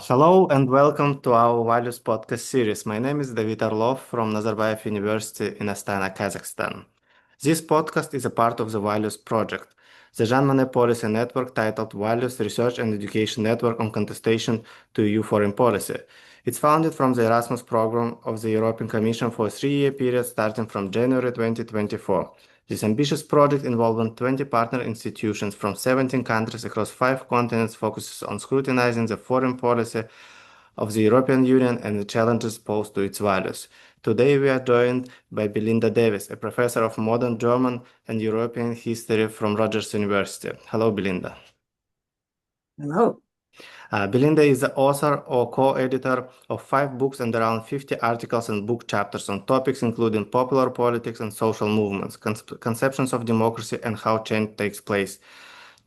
Hello and welcome to our Values podcast series. My name is David Orlov from Nazarbayev University in Astana, Kazakhstan. This podcast is a part of the Values project, the Jean Monnet policy network titled Values Research and Education Network on Contestation to EU Foreign Policy. It's founded from the Erasmus program of the European Commission for a 3-year period starting from January 2024. This ambitious project involving 20 partner institutions from 17 countries across 5 continents focuses on scrutinizing the foreign policy of the European Union and the challenges posed to its values. Today we are joined by Belinda Davis, a professor of modern German and European history from Rutgers University. Hello, Belinda. Hello. Belinda is the author or co-editor of 5 books and around 50 articles and book chapters on topics including popular politics and social movements, conceptions of democracy and how change takes place,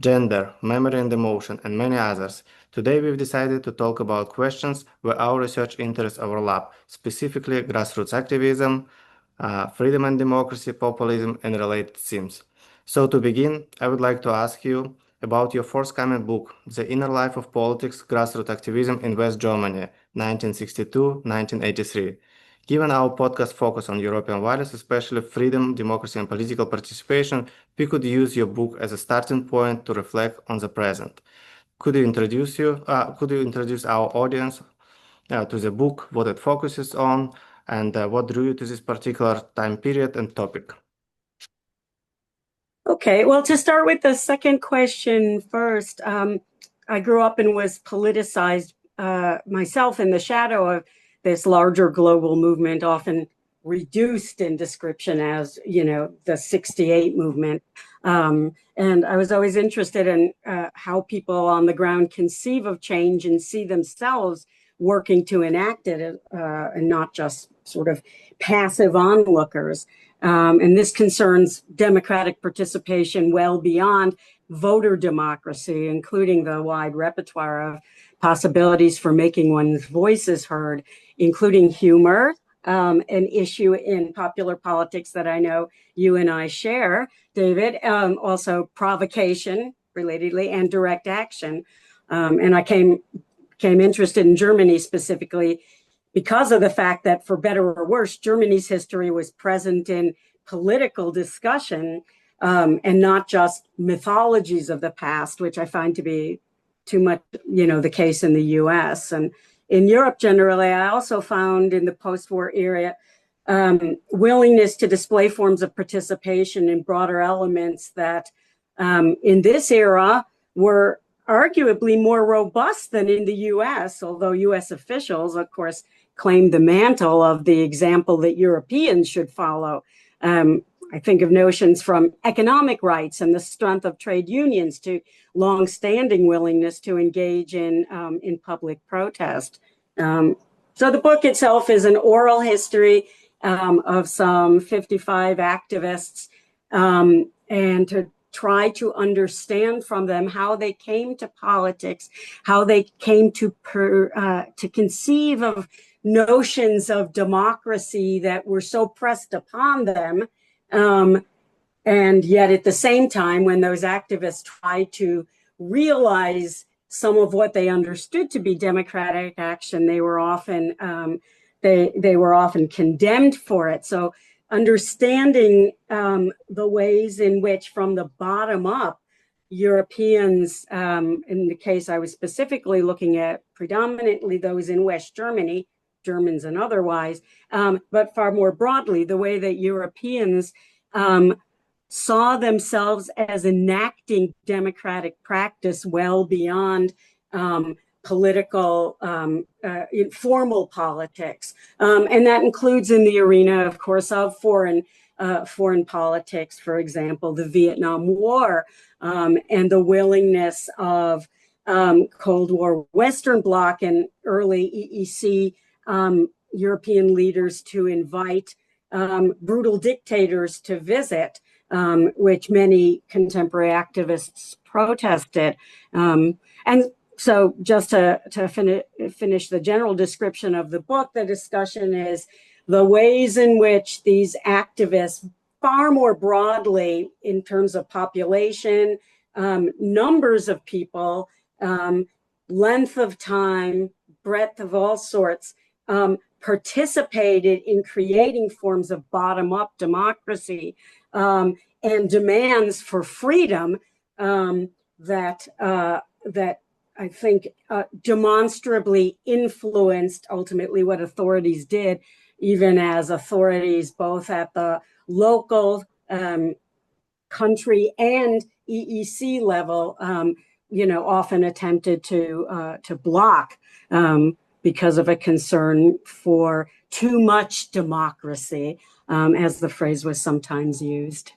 gender, memory and emotion, and many others. Today we've decided to talk about questions where our research interests overlap, specifically grassroots activism, freedom and democracy, populism, and related themes. So to begin, I would like to ask you about your forthcoming book, The Inner Life of Politics, Grassroots Activism in West Germany, 1962-1983. Given our podcast focus on European values, especially freedom, democracy, and political participation, we could use your book as a starting point to reflect on the present. Could you introduce our audience to the book, what it focuses on, and what drew you to this particular time period and topic? Okay, well, to start with the second question first, I grew up and was politicized myself in the shadow of this larger global movement, often reduced in description as, the 68 movement. And I was always interested in how people on the ground conceive of change and see themselves working to enact it and not just sort of passive onlookers. And this concerns democratic participation well beyond voter democracy, including the wide repertoire of possibilities for making one's voices heard, including humor, an issue in popular politics that I know you and I share, David, also provocation, relatedly, and direct action. And I became interested in Germany specifically because of the fact that, for better or worse, Germany's history was present in political discussion and not just mythologies of the past, which I find to be too much, the case in the US. And in Europe generally, I also found in the post-war era willingness to display forms of participation in broader elements that in this era were arguably more robust than in the US, although US officials, of course, claimed the mantle of the example that Europeans should follow. I think of notions from economic rights and the strength of trade unions to long-standing willingness to engage in public protest. So the book itself is an oral history of some 55 activists and to try to understand from them how they came to politics, how they came to conceive of notions of democracy that were so pressed upon them. And yet at the same time, when those activists tried to realize some of what they understood to be democratic action, they were often condemned for it. So understanding the ways in which, from the bottom up, Europeans, in the case I was specifically looking at, predominantly those in West Germany, Germans and otherwise, but far more broadly, the way that Europeans saw themselves as enacting democratic practice well beyond political, informal politics. And that includes in the arena, of course, of foreign politics, for example, the Vietnam War, and the willingness of Cold War Western Bloc and early EEC European leaders to invite brutal dictators to visit, which many contemporary activists protested. And so just to finish the general description of the book, the discussion is the ways in which these activists, far more broadly in terms of population, numbers of people, length of time, breadth of all sorts, participated in creating forms of bottom-up democracy and demands for freedom that I think demonstrably influenced ultimately what authorities did, even as authorities both at the local, country, and EEC level, often attempted to block because of a concern for too much democracy, as the phrase was sometimes used.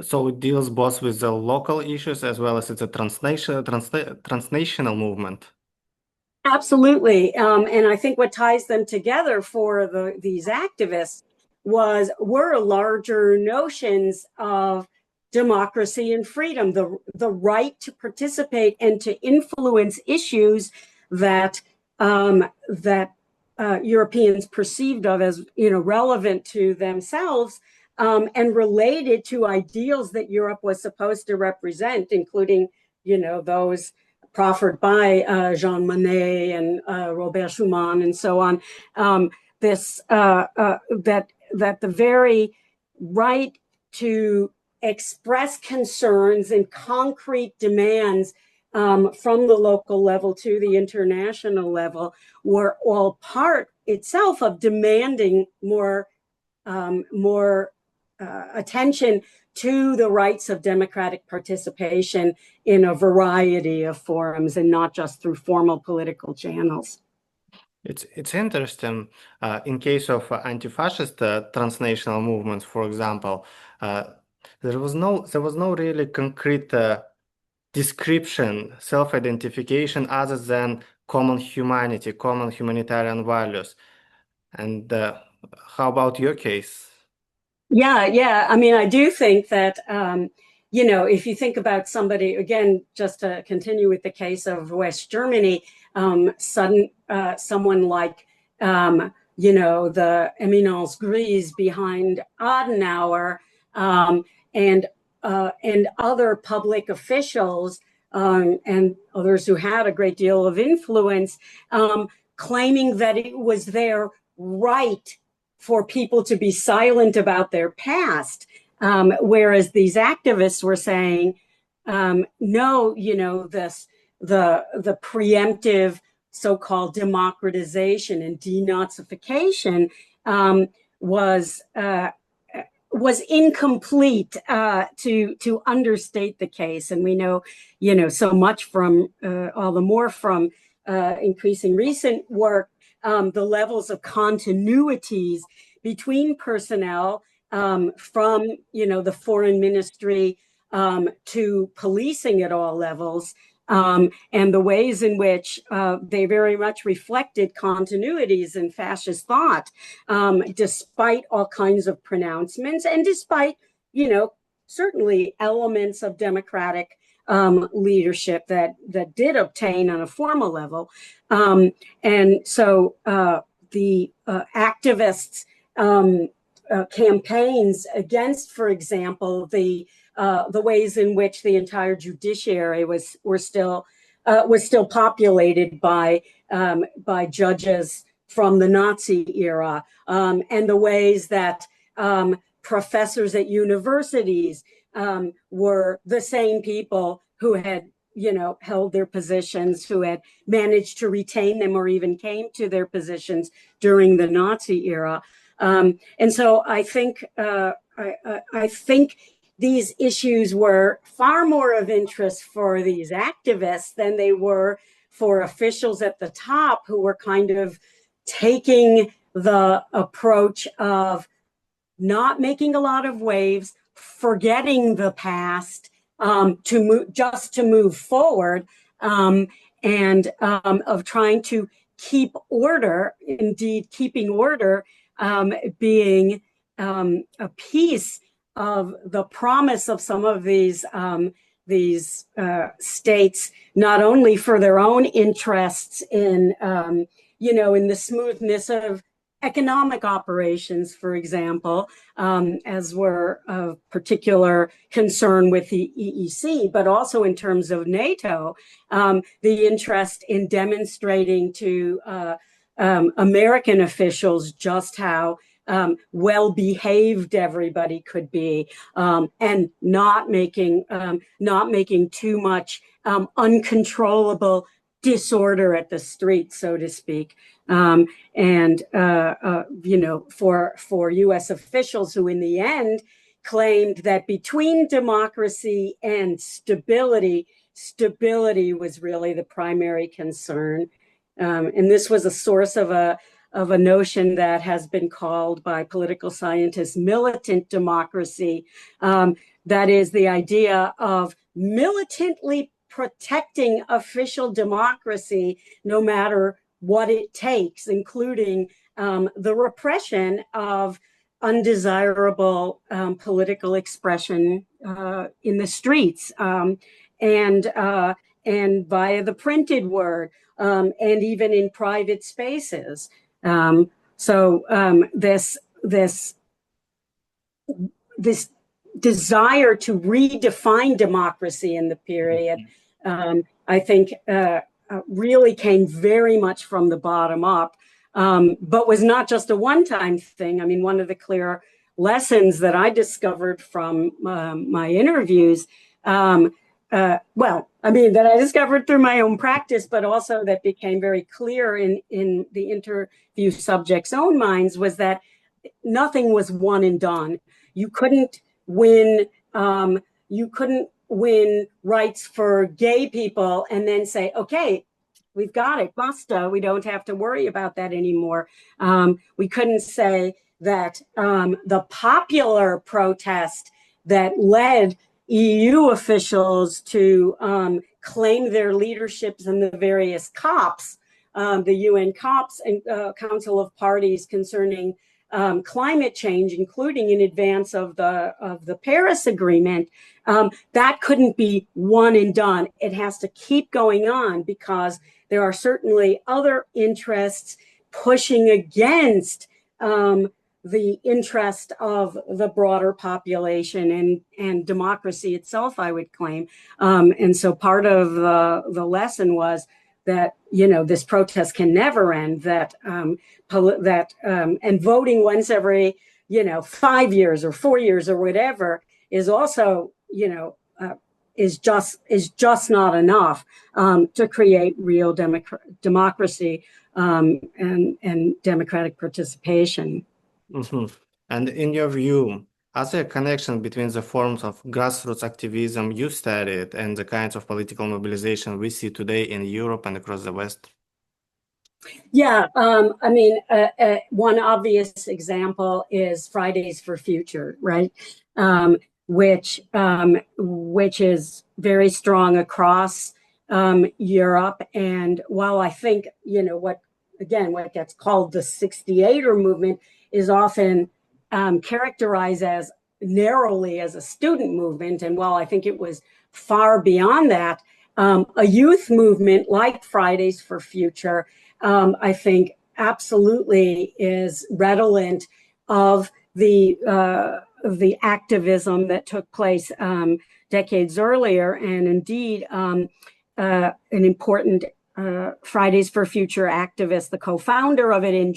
So it deals both with the local issues as well as it's a transnational movement. Absolutely. And I think what ties them together for these activists were larger notions of democracy and freedom, the right to participate and to influence issues that Europeans perceived of as relevant to themselves, and related to ideals that Europe was supposed to represent, including those proffered by Jean Monnet and Robert Schuman and so on. That the very right to express concerns and concrete demands from the local level to the international level were all part itself of demanding more attention to the rights of democratic participation in a variety of forums and not just through formal political channels. It's interesting. In case of anti-fascist transnational movements, for example, there was no really concrete description, self-identification other than common humanity, common humanitarian values. And how about your case? Yeah. I mean, I do think that, if you think about somebody, again, just to continue with the case of West Germany, someone like, the Eminence Grise behind Adenauer, and other public officials, and others who had a great deal of influence, claiming that it was their right for people to be silent about their past, whereas these activists were saying, no, the preemptive so-called democratization and denazification was incomplete, to understate the case. And we know, so much from all the more from increasing recent work, the levels of continuities between personnel from the foreign ministry to policing at all levels, and the ways in which they very much reflected continuities in fascist thought, despite all kinds of pronouncements and despite certainly elements of democratic leadership that did obtain on a formal level. And so the activists' campaigns against, for example, the ways in which the entire judiciary was still populated by judges from the Nazi era, and the ways that professors at universities were the same people who had held their positions, who had managed to retain them or even came to their positions during the Nazi era. And so I think these issues were far more of interest for these activists than they were for officials at the top, who were kind of taking the approach of not making a lot of waves, forgetting the past, to move forward, and of trying to keep order. Indeed, keeping order being a piece of the promise of some of these states, not only for their own interests in in the smoothness of economic operations, for example, as were of particular concern with the EEC, but also in terms of NATO, the interest in demonstrating to American officials just how well-behaved everybody could be, and not making too much uncontrollable disorder at the street, so to speak. For U.S. officials who in the end claimed that between democracy and stability was really the primary concern. And this was a source of a notion that has been called by political scientists militant democracy. That is the idea of militantly protecting official democracy, no matter what it takes, including the repression of undesirable political expression in the streets, and via the printed word, and even in private spaces. This desire to redefine democracy in the period, I think, really came very much from the bottom up, but was not just a one-time thing. I mean, one of the clear lessons that I discovered from my interviews, that I discovered through my own practice, but also that became very clear in the interview subjects' own minds, was that nothing was one and done. You couldn't win rights for gay people and then say, okay, we've got it, basta, we don't have to worry about that anymore. We couldn't say that the popular protest that led EU officials to claim their leaderships in the various COPs, the UN COPs and Council of Parties concerning climate change, including in advance of the Paris Agreement, that couldn't be one and done. It has to keep going on because there are certainly other interests pushing against the interest of the broader population and democracy itself, I would claim. And so part of the lesson was that, this protest can never end, and voting once every, 5 years or 4 years or whatever is also, is just not enough to create real democracy and democratic participation. Mm-hmm. And in your view, is there a connection between the forms of grassroots activism you studied and the kinds of political mobilization we see today in Europe and across the West? Yeah, one obvious example is Fridays for Future, right? Which is very strong across Europe. And while I think, what gets called the 68er movement is often characterized as narrowly as a student movement. And while I think it was far beyond that, a youth movement like Fridays for Future, I think absolutely is redolent of the activism that took place decades earlier, and indeed an important Fridays for Future activist, the co-founder of it in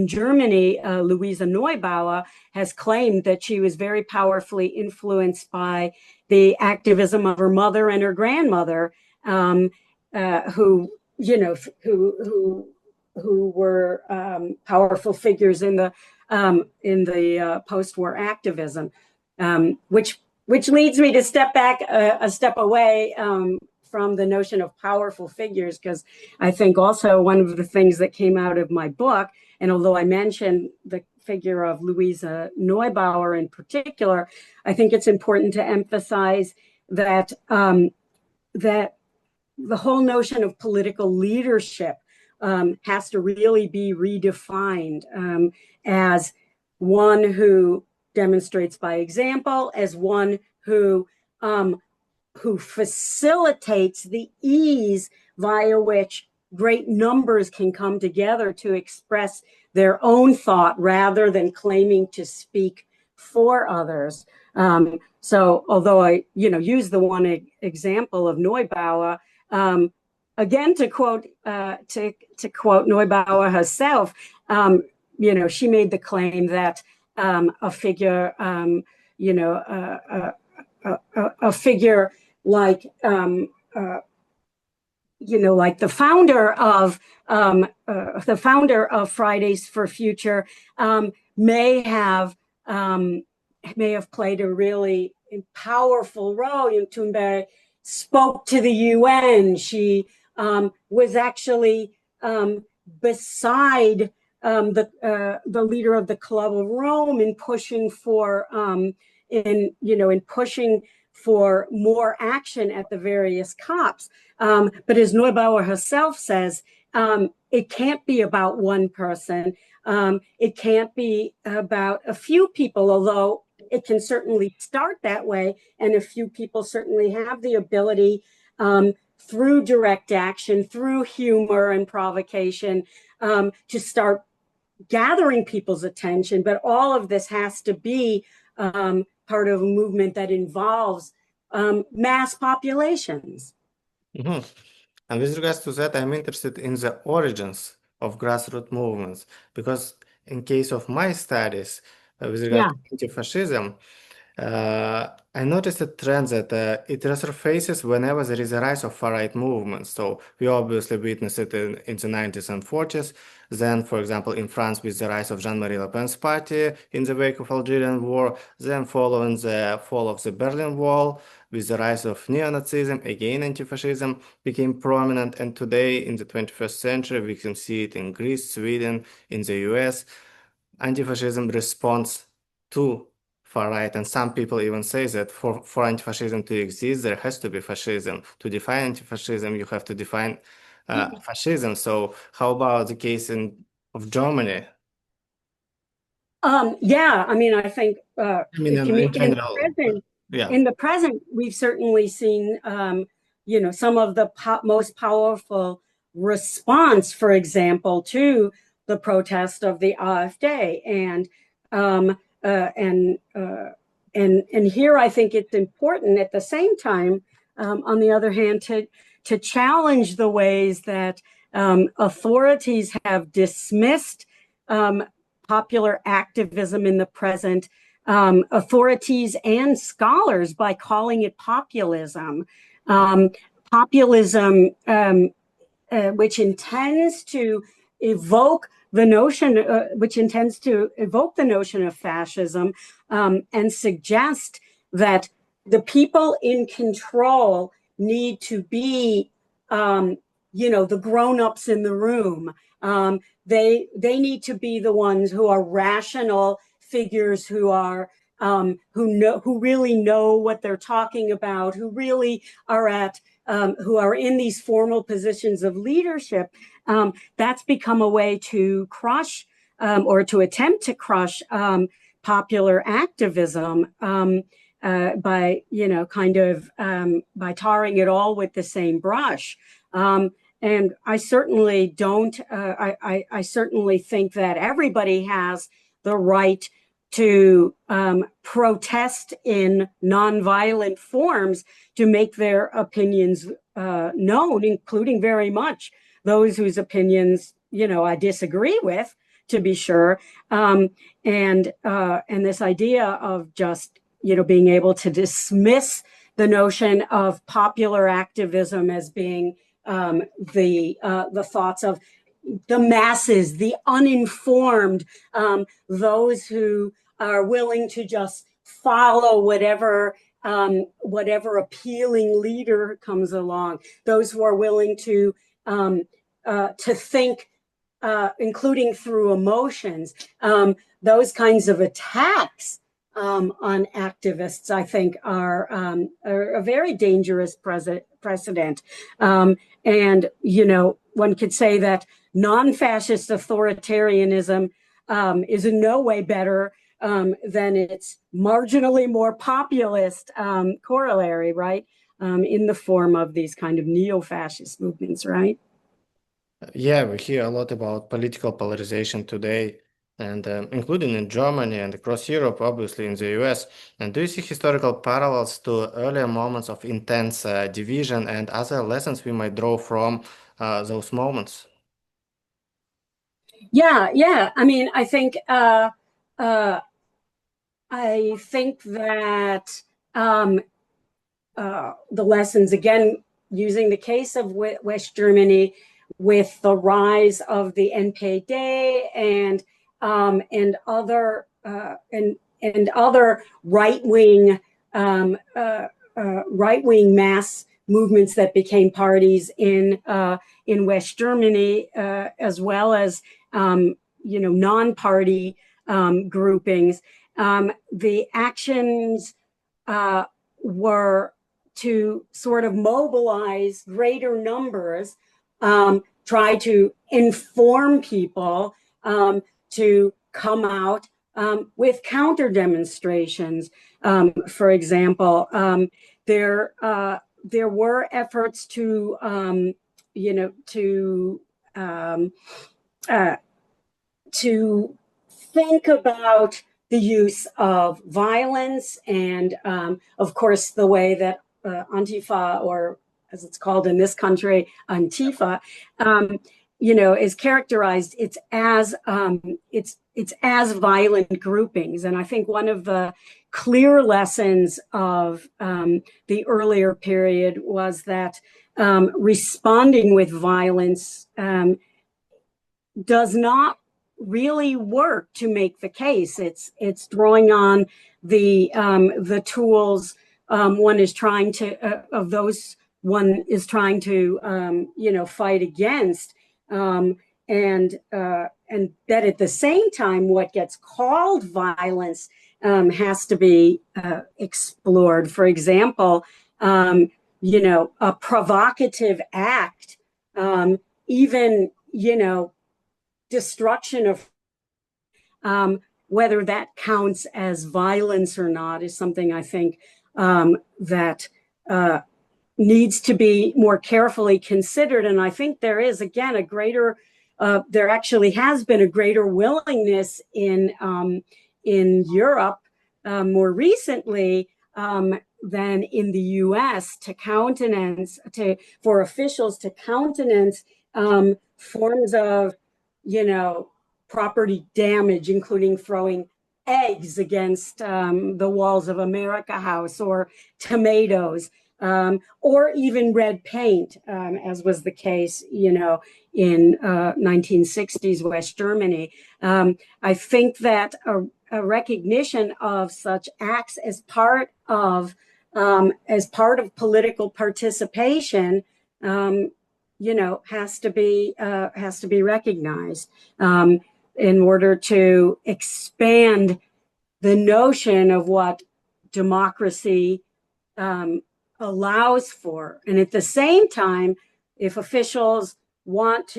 Germany, Luisa Neubauer, has claimed that she was very powerfully influenced by the activism of her mother and her grandmother, who were powerful figures in the post-war activism, which leads me to step back a step away from the notion of powerful figures, because I think also one of the things that came out of my book, and although I mentioned the figure of Luisa Neubauer in particular, I think it's important to emphasize that that the whole notion of political leadership has to really be redefined as one who demonstrates by example, as one who facilitates the ease via which great numbers can come together to express their own thought rather than claiming to speak for others. So although I, use the one example of Neubauer, again, to quote Neubauer herself, she made the claim that a figure, a figure like like the founder of Fridays for Future may have played a really powerful role. Thunberg spoke to the UN. She was actually beside the leader of the Club of Rome in pushing for more action at the various COPs. But as Neubauer herself says, it can't be about one person. It can't be about a few people, although it can certainly start that way. And a few people certainly have the ability through direct action, through humor and provocation, to start gathering people's attention. But all of this has to be part of a movement that involves mass populations. Mm-hmm. And with regards to that, I'm interested in the origins of grassroots movements, because in case of my studies with regard to anti-fascism, I noticed a trend that it resurfaces whenever there is a rise of far-right movements. So we obviously witnessed it in the 90s and 40s. Then, for example, in France with the rise of Jean-Marie Le Pen's party in the wake of Algerian war. Then following the fall of the Berlin Wall, with the rise of neo-Nazism, again anti-fascism became prominent. And today, in the 21st century, we can see it in Greece, Sweden, in the US. Anti-fascism responds to far-right, and some people even say that for anti-fascism to exist, there has to be fascism. To define anti-fascism, you have to define fascism. So how about the case of Germany? I mean, I think in general, in the present, we've certainly seen, some of the most powerful response, for example, to the protest of the AfD, and here I think it's important at the same time, on the other hand, to challenge the ways that authorities have dismissed popular activism in the present, authorities and scholars, by calling it populism. Populism, which intends to evoke the notion, of fascism, and suggest that the people in control need to be, the grown-ups in the room. They need to be the ones who are rational figures, who really know what they're talking about, who really are who are in these formal positions of leadership. That's become a way to crush or to attempt to crush popular activism by by tarring it all with the same brush. And I certainly don't. I certainly think that everybody has the right to protest in nonviolent forms, to make their opinions known, including very much those whose opinions, I disagree with, to be sure. And this idea of just, being able to dismiss the notion of popular activism as being the thoughts of the masses, the uninformed, those who are willing to just follow whatever appealing leader comes along, those who are willing to think, including through emotions, those kinds of attacks on activists, I think, are a very dangerous precedent. And, one could say that non-fascist authoritarianism is in no way better than its marginally more populist corollary, right? In the form of these kind of neo-fascist movements, right? Yeah, we hear a lot about political polarization today, and including in Germany and across Europe, obviously in the US. And do you see historical parallels to earlier moments of intense division and other lessons we might draw from those moments? Yeah. I mean, uh, I think that the lessons, again, using the case of West Germany, with the rise of the NPD and other right wing mass movements that became parties in West Germany, as well as non-party groupings. The actions were to sort of mobilize greater numbers, try to inform people to come out with counter demonstrations. For example, there were efforts um, uh, to think about the use of violence and, of course, the way that Antifa, or as it's called in this country, Antifa, is characterized. It's as violent groupings, and I think one of the clear lessons of the earlier period was that responding with violence does not really work to make the case. It's drawing on the tools one is trying to fight against, and that at the same time what gets called violence has to be explored. For example, a provocative act, even destruction of whether that counts as violence or not is something I think that needs to be more carefully considered. And I think there is, again, there actually has been a greater willingness in Europe more recently than in the US for officials to countenance forms of property damage, including throwing eggs against the walls of America House, or tomatoes, or even red paint, as was the case, in 1960s West Germany. I think that a recognition of such acts as part of political participation has to be recognized in order to expand the notion of what democracy allows for. And at the same time, if officials want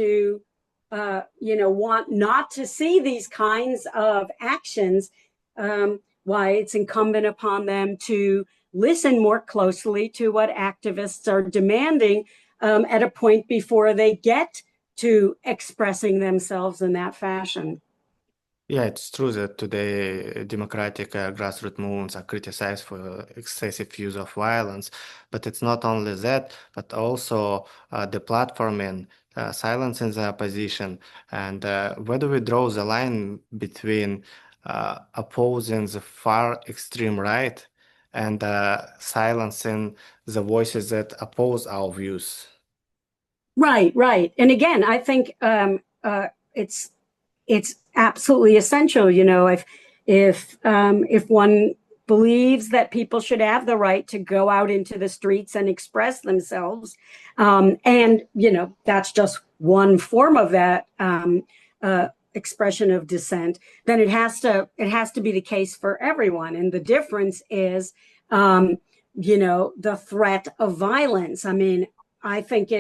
not to see these kinds of actions, why it's incumbent upon them to listen more closely to what activists are demanding at a point before they get to expressing themselves in that fashion. Yeah, it's true that today democratic grassroots movements are criticized for excessive use of violence, but it's not only that, but also the platforming, silencing the opposition, and where do we draw the line between opposing the far extreme right and silencing the voices that oppose our views? Right. And again, I think it's absolutely essential. If one believes that people should have the right to go out into the streets and express themselves, and that's just one form of that expression of dissent, then it has to be the case for everyone. And the difference is, the threat of violence. I mean, I think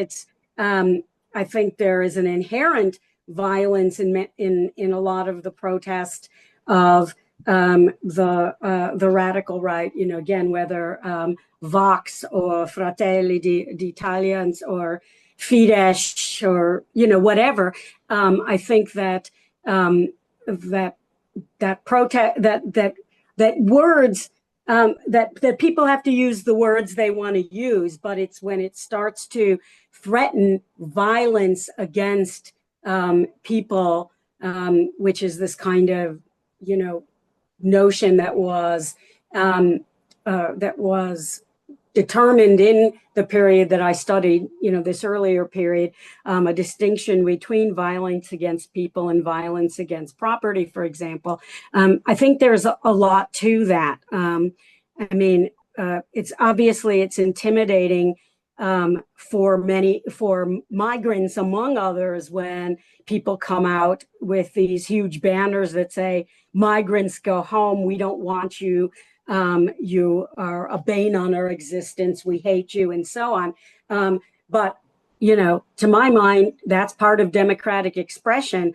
I think there is an inherent violence in a lot of the protest of the radical right. Again, whether Vox or Fratelli d'Italia or Fidesz or, whatever. I think that that protest, that words, that people have to use the words they want to use, but it's when it starts to threaten violence against people, which is this kind of, notion that was determined in the period that I studied, this earlier period, a distinction between violence against people and violence against property, for example. I think there's a lot to that. It's obviously it's intimidating for migrants, among others, when people come out with these huge banners that say, "Migrants go home, we don't want you. You are a bane on our existence. We hate you," and so on. But, to my mind, that's part of democratic expression.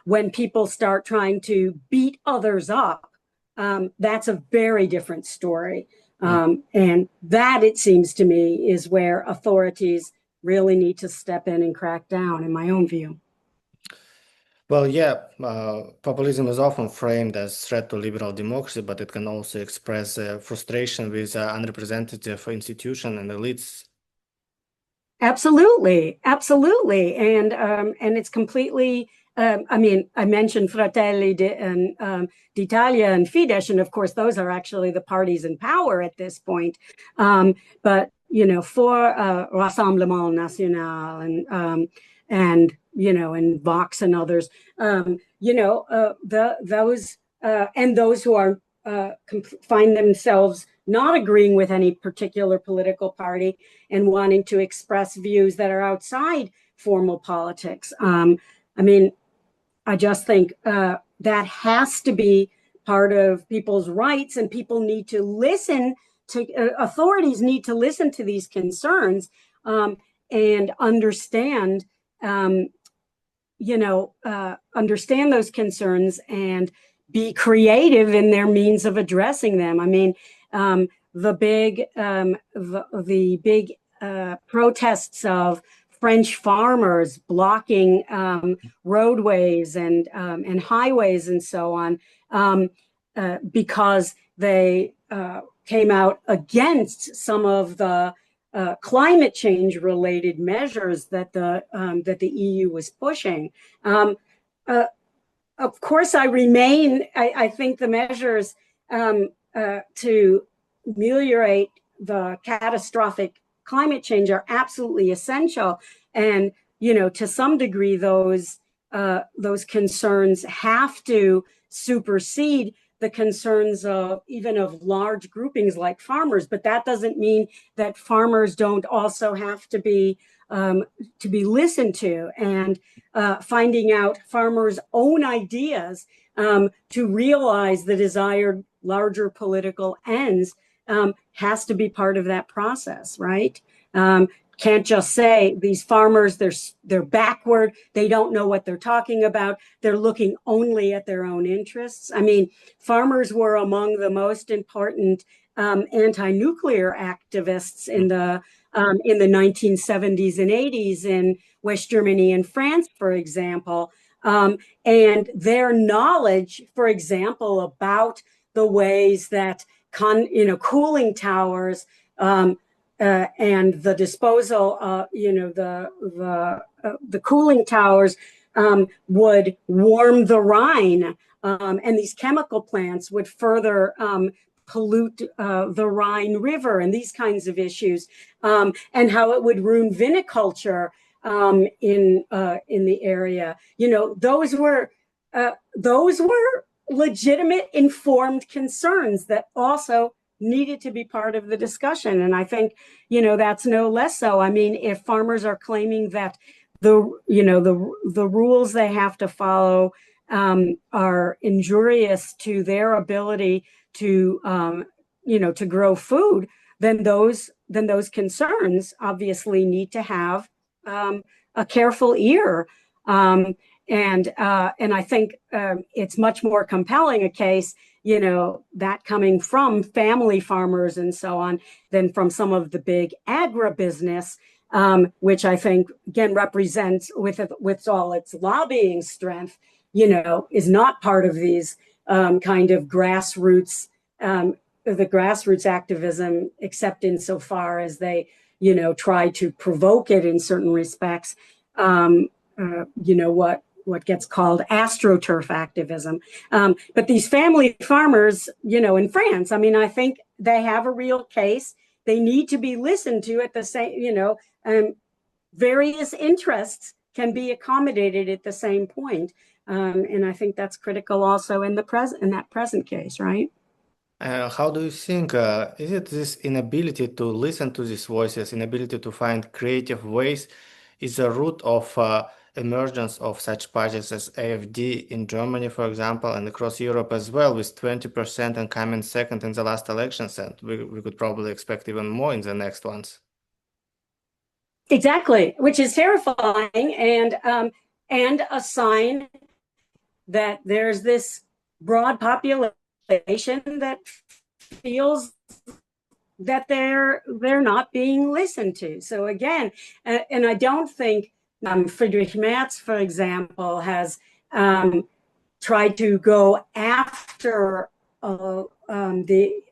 When people start trying to beat others up, that's a very different story. And that, it seems to me, is where authorities really need to step in and crack down, in my own view. Well, yeah, populism is often framed as a threat to liberal democracy, but it can also express frustration with unrepresentative institutions and elites. Absolutely, absolutely, and it's completely. I mentioned Fratelli d'Italia and Fidesz, and of course, those are actually the parties in power at this point. But for Rassemblement National and Vox and others, those and those who are find themselves not agreeing with any particular political party and wanting to express views that are outside formal politics. I just think that has to be part of people's rights, and people need to listen to, authorities need to listen to these concerns and understand, understand those concerns and be creative in their means of addressing them. The big protests of French farmers blocking roadways and highways and so on, because they came out against some of the climate change related measures that the EU was pushing. Of course, I think the measures to ameliorate the catastrophic climate change are absolutely essential. And, to some degree, those concerns have to supersede the concerns of even of large groupings like farmers. But that doesn't mean that farmers don't also have to be listened to, and finding out farmers' own ideas to realize the desired larger political ends has to be part of that process, right? Can't just say these farmers, they're backward, they don't know what they're talking about, they're looking only at their own interests. Farmers were among the most important anti-nuclear activists in the 1970s and 80s in West Germany and France, for example. And their knowledge, for example, about the ways that cooling towers and the disposal, the cooling towers would warm the Rhine, and these chemical plants would further pollute the Rhine River, and these kinds of issues, and how it would ruin viniculture in the area. Those were legitimate, informed concerns that also needed to be part of the discussion. And I think, that's no less so. If farmers are claiming that the rules they have to follow are injurious to their ability to grow food, then those concerns obviously need to have a careful ear. And I think it's much more compelling a case, that coming from family farmers and so on, than from some of the big agribusiness which I think, again, represents, with all its lobbying strength, is not part of these kind of grassroots, the grassroots activism, except insofar as they, try to provoke it in certain respects. What gets called astroturf activism. But these family farmers, in France, I think they have a real case. They need to be listened to at the same, various interests can be accommodated at the same point. And I think that's critical also in that present case, right? How do you think, is it this inability to listen to these voices, inability to find creative ways, is the root of emergence of such parties as AfD in Germany, for example, and across Europe as well, with 20% and coming second in the last elections, and we could probably expect even more in the next ones. Exactly, which is terrifying and a sign that there's this broad population that feels that they're not being listened to. So again, and I don't think Friedrich Merz, for example, has tried to go after the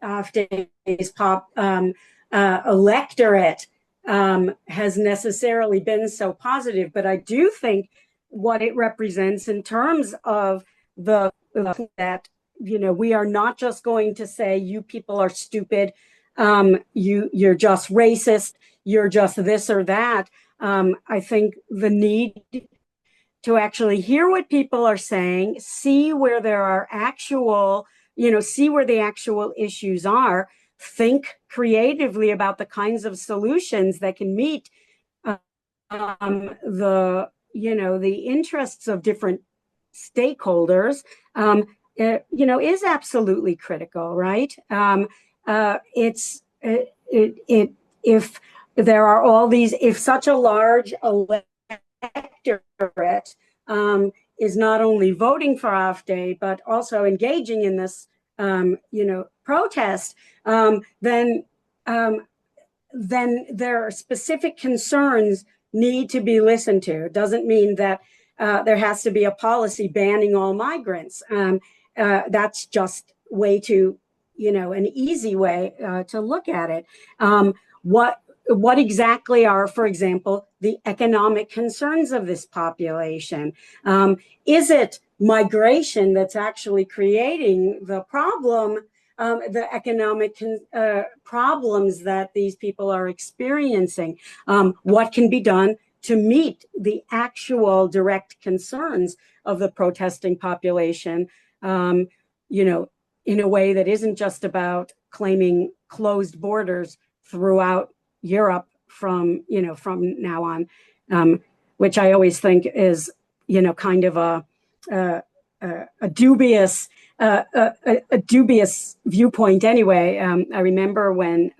AfD's electorate has necessarily been so positive. But I do think what it represents in terms of that, we are not just going to say you people are stupid, you're just racist, you're just this or that. I think the need to actually hear what people are saying, see where there are actual, see where the actual issues are, think creatively about the kinds of solutions that can meet the interests of different stakeholders, is absolutely critical, right? If there are all these, if such a large electorate is not only voting for AfD but also engaging in this, protest, then there are specific concerns need to be listened to. It doesn't mean that there has to be a policy banning all migrants. That's just way too, an easy way to look at it. What exactly are, for example, the economic concerns of this population? Is it migration that's actually creating the problem, the economic problems that these people are experiencing? What can be done to meet the actual direct concerns of the protesting population, in a way that isn't just about claiming closed borders throughout Europe from now on, which I always think is, kind of a dubious viewpoint anyway. I remember when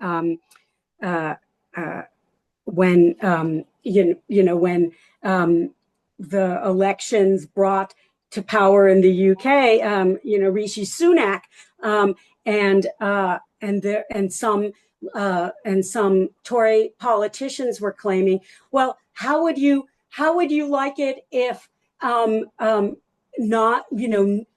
the elections brought to power in the UK, Rishi Sunak, and some Tory politicians were claiming, well, how would you like it if not,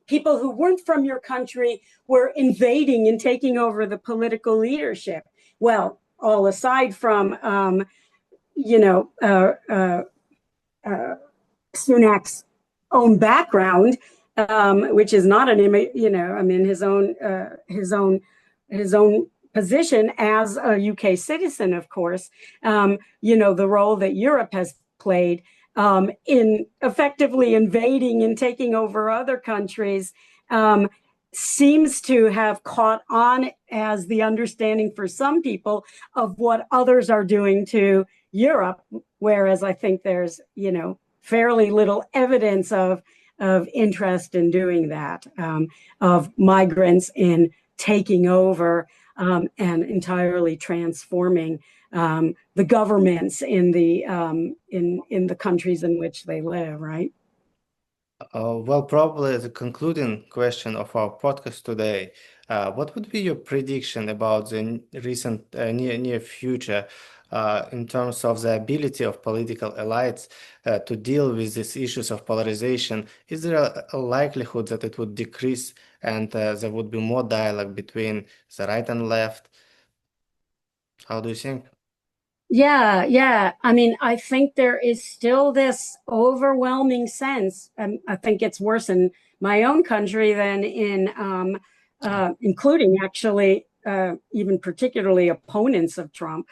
people who weren't from your country were invading and taking over the political leadership? Well, all aside from Sunak's own background, which is not his own position as a UK citizen, of course, the role that Europe has played in effectively invading and taking over other countries seems to have caught on as the understanding for some people of what others are doing to Europe, whereas I think there's, fairly little evidence of interest in doing that, of migrants in taking over and entirely transforming the governments in the countries in which they live, right? Well, probably the concluding question of our podcast today, what would be your prediction about the recent near future? in terms of the ability of political elites to deal with these issues of polarization, is there a likelihood that it would decrease and there would be more dialogue between the right and left? How do you think? Yeah. I mean, I think there is still this overwhelming sense, and I think it's worse in my own country than in, including actually, even particularly opponents of Trump,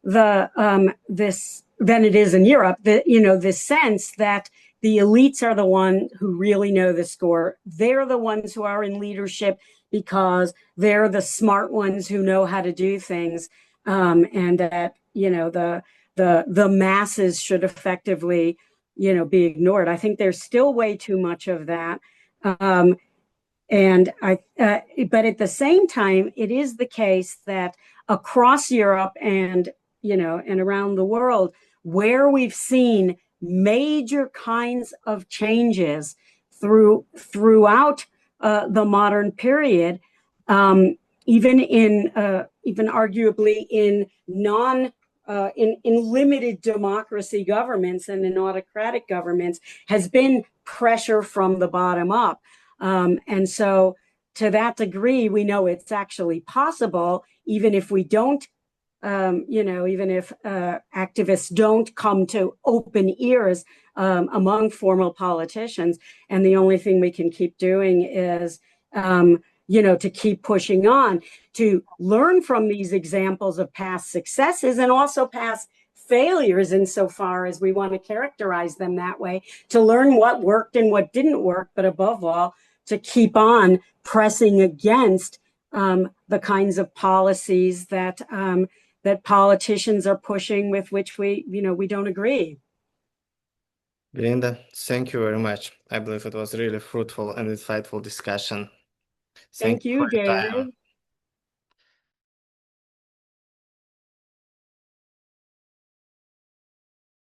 this than it is in Europe. This sense that the elites are the one who really know the score. They're the ones who are in leadership because they're the smart ones who know how to do things. And that the masses should effectively be ignored. I think there's still way too much of that, but at the same time, it is the case that across Europe and around the world, where we've seen major kinds of changes throughout the modern period. Even arguably in limited democracy governments and in autocratic governments, has been pressure from the bottom up. And so to that degree, we know it's actually possible, even if we don't, even if activists don't come to open ears among formal politicians. And the only thing we can keep doing is to keep pushing on, to learn from these examples of past successes and also past failures, insofar as we want to characterize them that way, to learn what worked and what didn't work, but above all, to keep on pressing against the kinds of policies that politicians are pushing, with which we don't agree. Belinda, thank you very much. I believe it was really fruitful and insightful discussion. Thank you, for your time. David.